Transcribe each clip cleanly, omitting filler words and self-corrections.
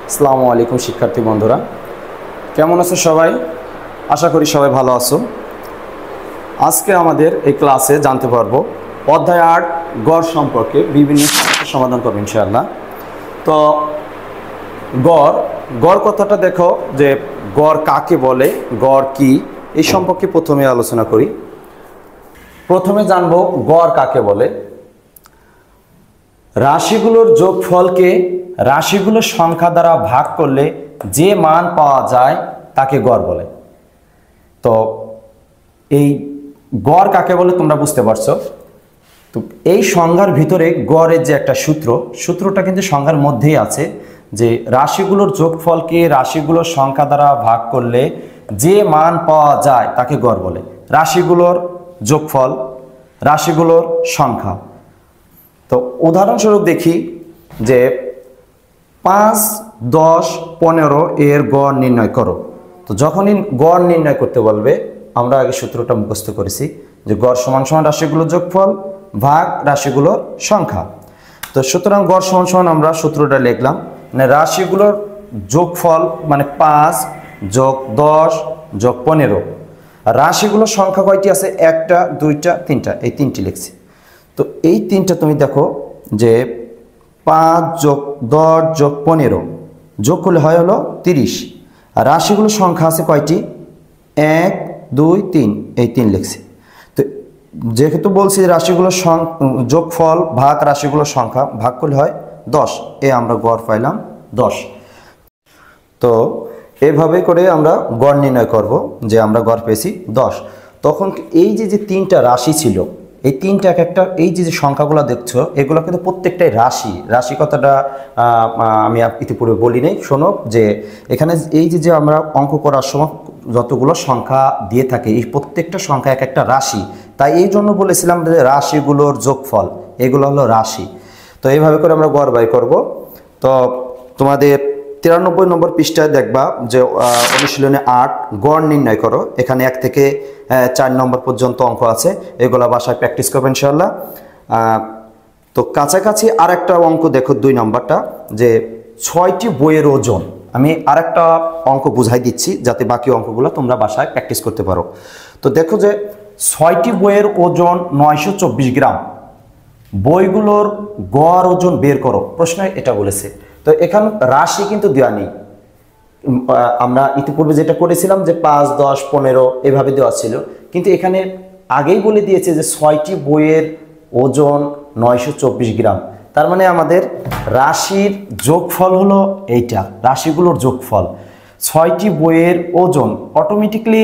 আসসালামু আলাইকুম শিক্ষার্থী বন্ধুরা, কেমন আছো সবাই? আশা করি সবাই ভালো আছো। আজকে আমাদের এই ক্লাসে জানতে পারবো অধ্যায় 8 গড় সম্পর্কে বিভিন্ন সমস্যার সমাধান করবো ইনশাআল্লাহ। তো গড় কথাটা দেখো যে গড় কাকে বলে, গড় কি, এই সম্পর্কে প্রথমে আলোচনা করি। প্রথমে জানবো গড় কাকে বলে। রাশিগুলোর যোগফলকে রাশিগুলোর সংখ্যা দ্বারা ভাগ করলে যে মান পাওয়া যায় তাকে গড় বলে। তো এই গড় কাকে বলে তোমরা বুঝতে পারছো। তো এই সংজ্ঞার ভিতরে গড়ের যে একটা সূত্রটা কিন্তু সংজ্ঞার মধ্যেই আছে, যে রাশিগুলোর যোগফলকে রাশিগুলোর সংখ্যা দ্বারা ভাগ করলে যে মান পাওয়া যায় তাকে গড় বলে। রাশিগুলোর যোগফল, রাশিগুলোর সংখ্যা। তো উদাহরণস্বরূপ দেখি যে 5, 10, 15 এর গড় নির্ণয় করো। তো যখনই গড় নির্ণয় করতে বলবে আমরা আগে সূত্রটা মুখস্থ করেছি যে গড় সমান সমান রাশিগুলোর যোগফল ভাগ রাশিগুলোর সংখ্যা। তো সুতরাং গড় সমান সমান আমরা সূত্রটা লিখলাম, মানে রাশিগুলোর যোগফল মানে 5 যোগ 10 যোগ 15। রাশিগুলোর সংখ্যা কয়টি আছে? 1টা 2টা 3টা, এই 3টি লিখছি। তো এই 3টা তুমি দেখো যে 5 যোগ 10 যোগ 15 যোগ করলে হলো 30। আর রাশিগুলোর সংখ্যা আছে কয়টি? 1 2 3, এই 3 লিখছি। তো যেহেতু বলছি রাশিগুলোর যোগফল ভাগ রাশিগুলোর সংখ্যা, ভাগ করলে হয় 10, এ আমরা গড় পাইলাম 10। তো এভাবে করে আমরা গড় নির্ণয় করব, যে আমরা গড় পেয়েছি 10। তখন এই যে 3টা রাশি ছিল, এই 3টা এক একটা, এই যে সংখ্যাগুলো দেখছো এগুলো কিন্তু প্রত্যেকটাই রাশি। রাশি কথাটা আমি ইতিপূর্বে বলি নাই, শোনো যে এখানে এই যে আমরা অঙ্ক করার সময় যতগুলো সংখ্যা দিয়ে থাকে এই প্রত্যেকটা সংখ্যা এক একটা রাশি। তাই এই জন্য বলেছিলাম যে রাশিগুলোর যোগফল এগুলো হলো রাশি। তো এইভাবে করে আমরা গড় বাই করব। তো তোমাদের 93 নম্বর পৃষ্ঠায় দেখবা যে অনুশীলনে 8 গড় নির্ণয় করো। এখানে 1 থেকে 4 নম্বর পর্যন্ত অঙ্ক আছে, এগুলো বাসায় প্র্যাকটিস করবে ইনশাআল্লাহ। তো কাছাকাছি আরেকটা অঙ্ক দেখো 2 নম্বরটা, যে 6টি বইয়ের ওজন। আমি আরেকটা অঙ্ক বুঝাই দিচ্ছি যাতে বাকি অঙ্কগুলো তোমরা বাসায় প্র্যাকটিস করতে পারো। তো দেখো যে 6টি বইয়ের ওজন 924 গ্রাম, বইগুলোর গড় ওজন বের করো। প্রশ্ন এটা বলেছে। তো এখানে রাশি কিন্তু দেওয়া নেই। আমরা ইতিপূর্বে যেটা করেছিলাম যে 5 10 15 এভাবে দেওয়া ছিল, কিন্তু এখানে আগেই বলে দিয়েছে যে 6টি বইয়ের ওজন 924 গ্রাম। তার মানে আমাদের রাশির যোগফল হলো এইটা, রাশিগুলোর যোগফল। 6টি বইয়ের ওজন অটোমেটিকলি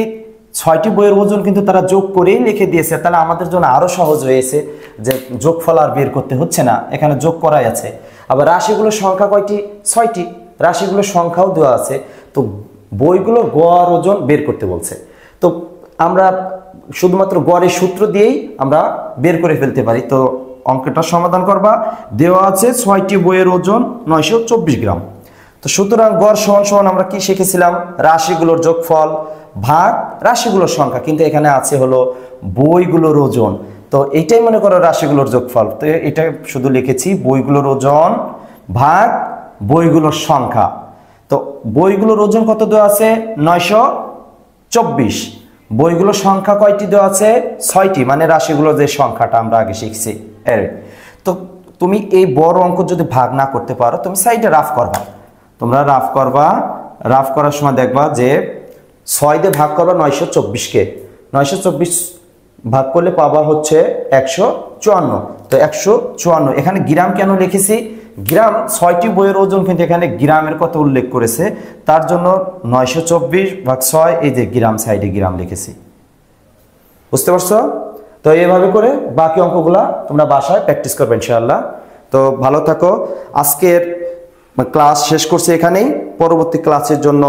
6টি বইয়ের ওজন কিন্তু তারা যোগ করেই লিখে দিয়েছে। তাহলে আমাদের জন্য আরো সহজ হয়েছে যে যোগফল আর বের করতে হচ্ছে না, এখানে যোগ করাই আছে। আবার রাশিগুলোর সংখ্যা কয়টি? 6টি, রাশিগুলোর সংখ্যাও দেওয়া আছে। তো বইগুলোর গড় ওজন বের করতে বলছে। তো আমরা শুধুমাত্র গড়ের সূত্র দিয়েই আমরা বের করে ফেলতে পারি। তো অঙ্কটা সমাধান করবা, দেওয়া আছে 6টি বইয়ের ওজন 924 গ্রাম। তো সুতরাং গড় সমান সমান আমরা কি শিখেছিলাম? রাশিগুলোর যোগফল ভাগ রাশিগুলোর সংখ্যা, কিন্তু এখানে আছে হলো বইগুলোর ওজন। তো এইটাই মনে করো রাশিগুলোর যোগফল। তো এটা শুধু লিখেছি বইগুলোর ওজন ভাগ বইগুলোর সংখ্যা। তো বইগুলোর ওজন কত দেওয়া আছে? 924। বইগুলোর সংখ্যা কয়টি দেওয়া আছে? 6টি, মানে রাশিগুলোর যে সংখ্যাটা আমরা আগে শিখছি এর। তো তুমি এই বড় অঙ্ক যদি ভাগ না করতে পারো তুমি সাইডে রাফ করবা। তোমরা রাফ করবা, রাফ করার সময় দেখবা যে 6 দিয়ে ভাগ করবা 924কে। 924 ভাগ করলে পাবা হচ্ছে 154। তো 154, এখানে গ্রাম কেন লিখেছি? গ্রাম 6টি বইয়ের ওজন কিন্তু এখানে গ্রামের কথা উল্লেখ করেছে, তার জন্য 924 ভাগ 6, এই যে গ্রাম, সাইডে গ্রাম লিখেছি। বুঝতে পারছো? তো এইভাবে করে বাকি অঙ্কগুলা তোমরা বাসায় প্র্যাকটিস করবে ইনশাআল্লাহ। তো ভালো থাকো। আজকের ক্লাস শেষ করছি এখানেই, পরবর্তী ক্লাসের জন্য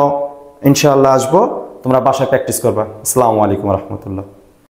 ইনশাআল্লাহ আসবো। তোমরা বাসায় প্র্যাকটিস করবা। আসসালামু আলাইকুম রহমতুল্লাহ।